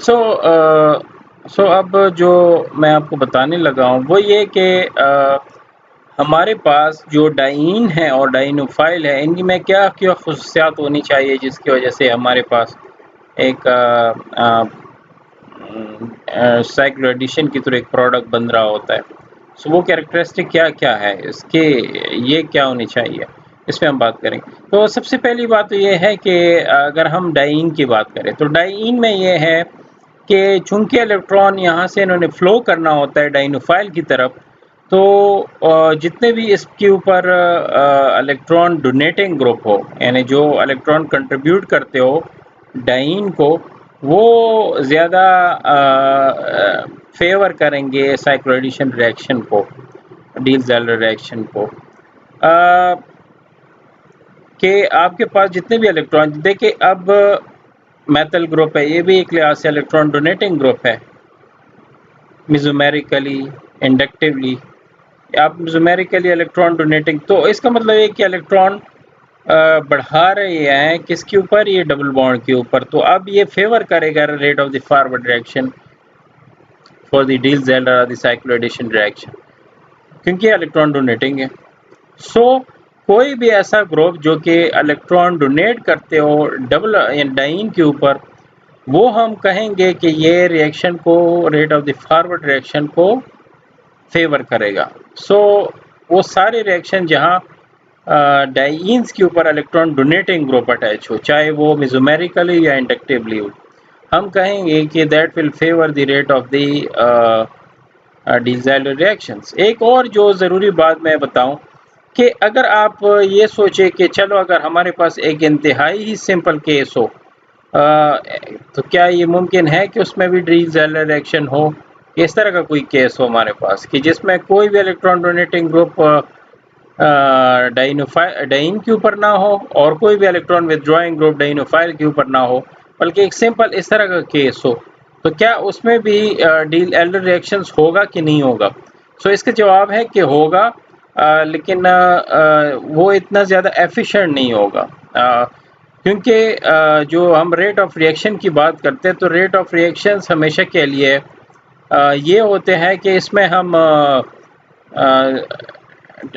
सो अब जो मैं आपको बताने लगा हूँ वो ये कि हमारे पास जो डाइन है और डाइनोफाइल है, इनकी में क्या क्या खुसूसियात होनी चाहिए जिसकी वजह से हमारे पास एक साइक्लो एडिशन की तरह एक प्रोडक्ट बन रहा होता है। सो वो कैरेक्टरिस्टिक क्या क्या है इसके, ये क्या होनी चाहिए, इस पे हम बात करेंगे। तो सबसे पहली बात तो ये है कि अगर हम डाइन की बात करें तो डाइन में ये है कि चूंकि इलेक्ट्रॉन यहाँ से इन्होंने फ्लो करना होता है डाइनोफाइल की तरफ, तो जितने भी इसके ऊपर इलेक्ट्रॉन डोनेटिंग ग्रुप हो, यानी जो इलेक्ट्रॉन कंट्रीब्यूट करते हो डाइन को, वो ज़्यादा फेवर करेंगे साइक्लो एडिशन रिएक्शन को, डील-ज़ाइलर रिएक्शन को। कि आपके पास जितने भी इलेक्ट्रॉन, देखिए अब मेटल ग्रुप है, ये भी एक लिहाज से इलेक्ट्रॉन डोनेटिंग ग्रुप है, मेसोमेरिकली, इंडक्टिवली। आप मेसोमेरिकली इलेक्ट्रॉन डोनेटिंग, तो इसका मतलब है कि इलेक्ट्रॉन बढ़ा रहे हैं किसके ऊपर, ये डबल बॉन्ड के ऊपर। तो अब ये फेवर करेगा rate of the forward reaction for the Diels Alder और द साइक्लो एडिशन रिएक्शन, क्योंकि इलेक्ट्रॉन डोनेटिंग है। सो कोई भी ऐसा ग्रुप जो कि इलेक्ट्रॉन डोनेट करते हो डबल डाइन के ऊपर, वो हम कहेंगे कि ये रिएक्शन को, rate of the forward reaction को फेवर करेगा। सो वो सारे रिएक्शन जहाँ डाइन्स के ऊपर इलेक्ट्रॉन डोनेटिंग ग्रुप अटैच हो, चाहे वो मेसोमेरिकली या इंडक्टिवली हो, हम कहेंगे कि that will favour the rate of the Diels Alder reactions. एक और जो ज़रूरी बात मैं बताऊं कि अगर आप ये सोचें कि चलो अगर हमारे पास एक इंतहाई ही सिंपल केस हो, तो क्या ये मुमकिन है कि उसमें भी डील-ज़ाइलर रिएक्शन हो? इस तरह का कोई केस हो हमारे पास कि जिसमें कोई भी इलेक्ट्रॉन डोनेटिंग ग्रुप डाइन के ऊपर ना हो और कोई भी इलेक्ट्रॉन विथड्रॉइंग ग्रुप डाइनोफाइल के ऊपर ना हो, बल्कि एक सिंपल इस तरह का केस हो, तो क्या उसमें भी डील-ज़ाइलर रिएक्शंस होगा कि नहीं होगा? सो इसका जवाब है कि होगा, लेकिन वो इतना ज़्यादा एफिशिएंट नहीं होगा, क्योंकि जो हम रेट ऑफ रिएक्शन की बात करते हैं तो रेट ऑफ रिएक्शंस हमेशा के लिए ये होते हैं कि इसमें हम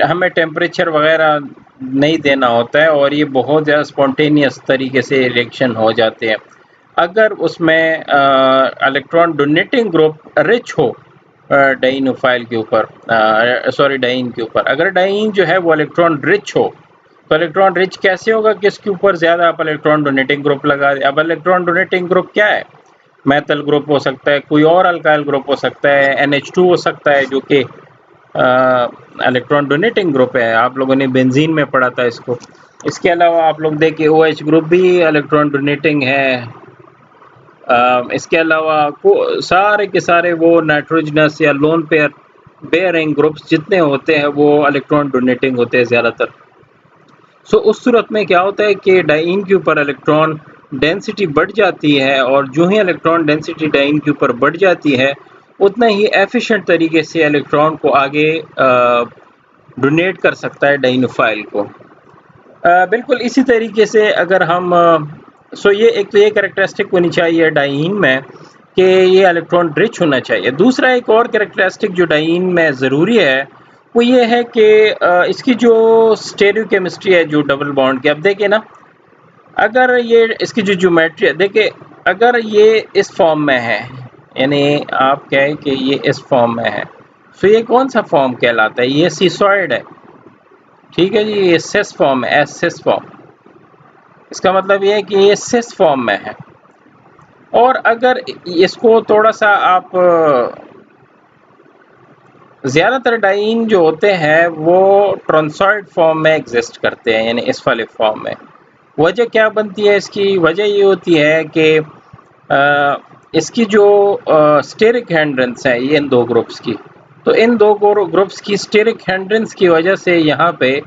हमें टेम्परेचर वगैरह नहीं देना होता है और ये बहुत ज़्यादा स्पॉन्टेनियस तरीके से रिएक्शन हो जाते हैं। अगर उसमें इलेक्ट्रॉन डोनेटिंग ग्रुप रिच हो डाइनोफाइल के ऊपर, सॉरी डाइन के ऊपर, अगर डाइन जो है वो इलेक्ट्रॉन रिच हो, तो इलेक्ट्रॉन रिच कैसे होगा कि इसके ऊपर ज़्यादा आप इलेक्ट्रॉन डोनेटिंग ग्रुप लगा दें। अब इलेक्ट्रॉन डोनेटिंग ग्रुप क्या है? मेटल ग्रुप हो सकता है, कोई और अल्काइल ग्रुप हो सकता है, NH2 हो सकता है जो कि इलेक्ट्रॉन डोनेटिंग ग्रुप है। आप लोगों ने बेंजीन में पढ़ा था इसको। इसके अलावा आप लोग देखिए OH ग्रुप भी इलेक्ट्रॉन डोनेटिंग है। इसके अलावा सारे के सारे वो नाइट्रोजनस या लोन पेयर बेयरिंग ग्रुप्स जितने होते हैं वो इलेक्ट्रॉन डोनेटिंग होते हैं ज़्यादातर। सो उस सूरत में क्या होता है कि डाइन के ऊपर इलेक्ट्रॉन डेंसिटी बढ़ जाती है और जो ही इलेक्ट्रॉन डेंसिटी डाइन के ऊपर बढ़ जाती है, उतना ही एफिशिएंट तरीके से इलेक्ट्रॉन को आगे डोनेट कर सकता है डाइनोफाइल को। बिल्कुल इसी तरीके से अगर हम सो ये एक तो ये कैरेक्टरिस्टिक होनी चाहिए डाइन में कि ये इलेक्ट्रॉन रिच होना चाहिए। दूसरा एक और कैरेक्टरिस्टिक जो डाइन में ज़रूरी है वो ये है कि इसकी जो स्टेरियोकेमिस्ट्री है, जो डबल बॉन्ड की, अब देखिए ना, अगर ये इसकी जो ज्योमेट्री है, देखिए अगर ये इस फॉर्म में है, यानी आप कहें कि ये इस फॉर्म में है, तो ये कौन सा फॉर्म कहलाता है? ये सीसॉइड है, ठीक है जी, ये सिस फॉर्म है, सिस फॉर्म। इसका मतलब ये है कि ये सिस फॉर्म में है। और अगर इसको थोड़ा सा आप, ज़्यादातर डाइन जो होते हैं वो ट्रांसॉइड फॉर्म में एग्जिस्ट करते हैं, यानी इस वाले फॉर्म में। वजह क्या बनती है इसकी? वजह ये होती है कि इसकी जो स्टेरिक हैंड्रेंस है ये इन दो ग्रुप्स की, तो इन दो ग्रुप्स की स्टेरिक हैंड्रेंस की वजह से यहाँ पे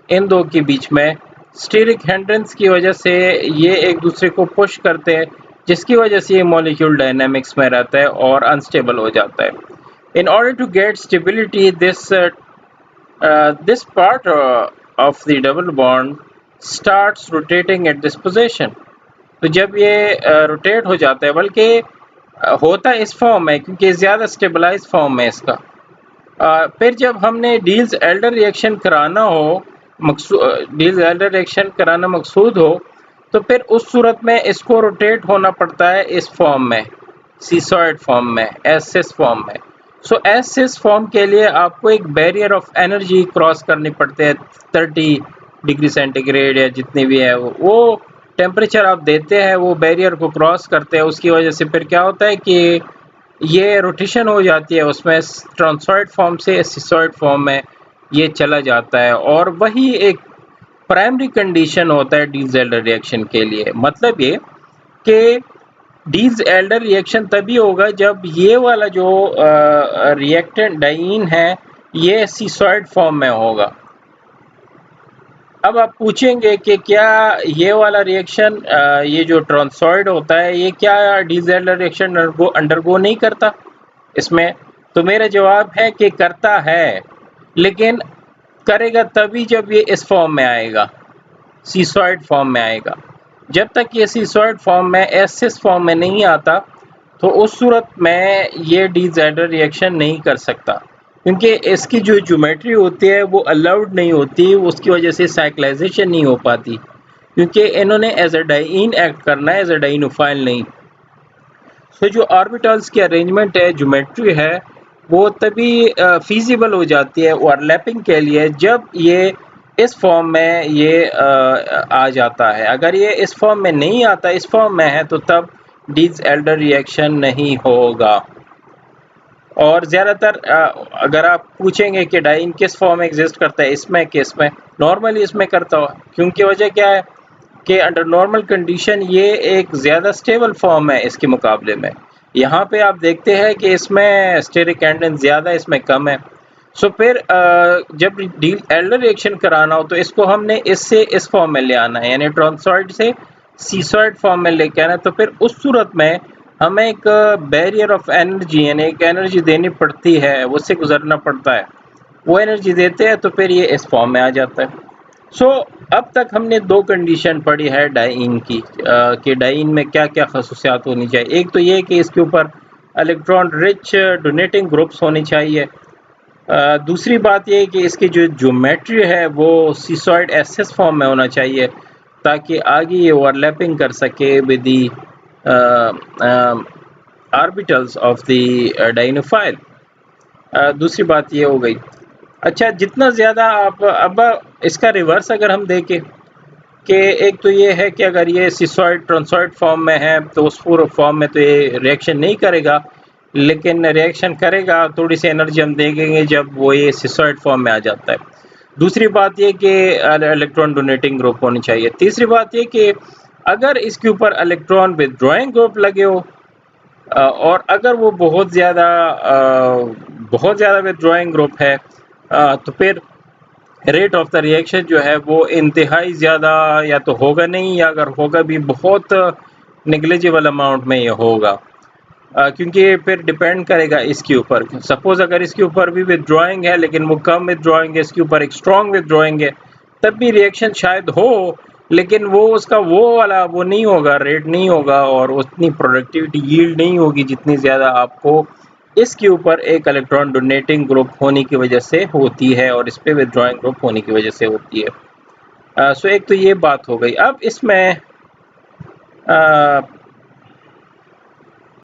इन दो के बीच में स्टेरिक हैंड्रेंस की वजह से ये एक दूसरे को पुश करते हैं, जिसकी वजह से ये मॉलिक्यूल डायनामिक्स में रहता है और अनस्टेबल हो जाता है। In order to get stability, this part of the double bond starts rotating at this position. तो जब ये रोटेट हो जाता है, बल्कि होता इस फॉर्म में क्योंकि ज़्यादा स्टेबलाइज फॉर्म है इसका। फिर जब हमने डील्स एल्डर रिएक्शन कराना हो, डील्स एल्डर रिएक्शन कराना मकसूद हो, तो फिर उस सूरत में इसको रोटेट होना पड़ता है इस फॉर्म में, सीसॉइड फॉर्म में, एसिस फॉर्म में। सो एसिस फॉर्म के लिए आपको एक बैरियर ऑफ एनर्जी क्रॉस करनी पड़ती है, 30 डिग्री सेंटीग्रेड या जितनी भी है वो टेम्परेचर आप देते हैं, वो बैरियर को क्रॉस करते हैं। उसकी वजह से फिर क्या होता है कि ये रोटेशन हो जाती है, उसमें ट्रांसॉइड फॉर्म से सिसॉइड फॉर्म में ये चला जाता है, और वही एक प्राइमरी कंडीशन होता है डील्स एल्डर रिएक्शन के लिए। मतलब ये कि डील्स एल्डर रिएक्शन तभी होगा जब ये वाला जो रिएक्टेंट डाइईन है ये सिसॉइड फॉर्म में होगा। अब आप पूछेंगे कि क्या ये वाला रिएक्शन, ये जो ट्रांसॉइड होता है, ये क्या डील्स एल्डर रिएक्शन अंडरगो नहीं करता इसमें? तो मेरा जवाब है कि करता है, लेकिन करेगा तभी जब ये इस फॉर्म में आएगा, सीसॉइड फॉर्म में आएगा। जब तक ये सीसॉइड फॉर्म में, एसिस फॉर्म में नहीं आता, तो उस सूरत में ये डील्स एल्डर रिएक्शन नहीं कर सकता, क्योंकि इसकी जो ज्योमेट्री होती है वो अलाउड नहीं होती, उसकी वजह से साइक्लाइजेशन नहीं हो पाती, क्योंकि इन्होंने एज अ डाइईन एक्ट करना है, एज अ डाइनोफाइल नहीं। तो जो ऑर्बिटल्स की अरेंजमेंट है, ज्योमेट्री है, वो तभी फीजिबल हो जाती है ओवरलैपिंग के लिए जब ये इस फॉर्म में ये आ जाता है। अगर ये इस फॉर्म में नहीं आता, इस फॉर्म में है, तो तब डील्स एल्डर रिएक्शन नहीं होगा। और ज़्यादातर अगर आप पूछेंगे कि डाइईन किस फॉर्म में एग्जिस्ट करता है, इसमें कि इसमें, नॉर्मली इसमें करता हो, क्योंकि वजह क्या है कि अंडर नॉर्मल कंडीशन ये एक ज़्यादा स्टेबल फॉर्म है इसके मुकाबले में। यहाँ पे आप देखते हैं कि इसमें स्टेरिक एंडन ज़्यादा, इसमें कम है। सो फिर जब डील एल्डर रिएक्शन कराना हो तो इसको हमने इससे इस फॉर्म में ले आना है, यानी ट्रांसॉइड से सीसॉइड फॉर्म में लेके आना है। तो फिर उस सूरत में हमें एक बैरियर ऑफ एनर्जी, यानी एक एनर्जी देनी पड़ती है, उससे गुजरना पड़ता है। वो एनर्जी देते हैं तो फिर ये इस फॉर्म में आ जाता है। सो अब तक हमने दो कंडीशन पढ़ी है डाइईन की, कि डाइईन में क्या क्या खसूसियात होनी चाहिए। एक तो ये कि इसके ऊपर इलेक्ट्रॉन रिच डोनेटिंग ग्रुप्स होने चाहिए। दूसरी बात ये कि इसकी जो ज्योमेट्री है वो सीसॉइड एसिस फॉर्म में होना चाहिए, ताकि आगे ये ओवरलैपिंग कर सके with the orbitals of the dienophile. दूसरी बात ये हो गई। अच्छा, जितना ज़्यादा आप, अब इसका रिवर्स अगर हम देखें कि एक तो ये है कि अगर ये सिसॉइड ट्रांसॉइड फॉर्म में है तो उस पूरे फॉर्म में तो ये रिएक्शन नहीं करेगा, लेकिन रिएक्शन करेगा, थोड़ी सी एनर्जी हम देखेंगे जब वो ये सिसॉइड फॉर्म में आ जाता है। दूसरी बात ये कि इलेक्ट्रॉन डोनेटिंग ग्रुप होनी चाहिए। तीसरी बात ये कि अगर इसके ऊपर इलेक्ट्रॉन विथड्रॉइंग ग्रुप लगे हो, और अगर वो बहुत ज़्यादा विथड्रॉइंग ग्रुप है, तो फिर रेट ऑफ द रिएक्शन जो है वो इंतहाई ज़्यादा या तो होगा नहीं, या अगर होगा भी बहुत नेग्लिजिबल अमाउंट में ये होगा, क्योंकि फिर डिपेंड करेगा इसके ऊपर। सपोज अगर इसके ऊपर भी विथड्रॉइंग है लेकिन वो कम विथड्रॉइंग है, इसके ऊपर एक स्ट्रॉन्ग विथड्रॉइंग है, तब भी रिएक्शन शायद हो, लेकिन वो उसका वो वाला वो नहीं होगा, रेट नहीं होगा, और उतनी प्रोडक्टिविटी यील्ड नहीं होगी जितनी ज़्यादा आपको इसके ऊपर एक इलेक्ट्रॉन डोनेटिंग ग्रुप होने की वजह से होती है, और इस पे विथड्रॉइंग ग्रुप होने की वजह से होती है। सो एक तो ये बात हो गई। अब इसमें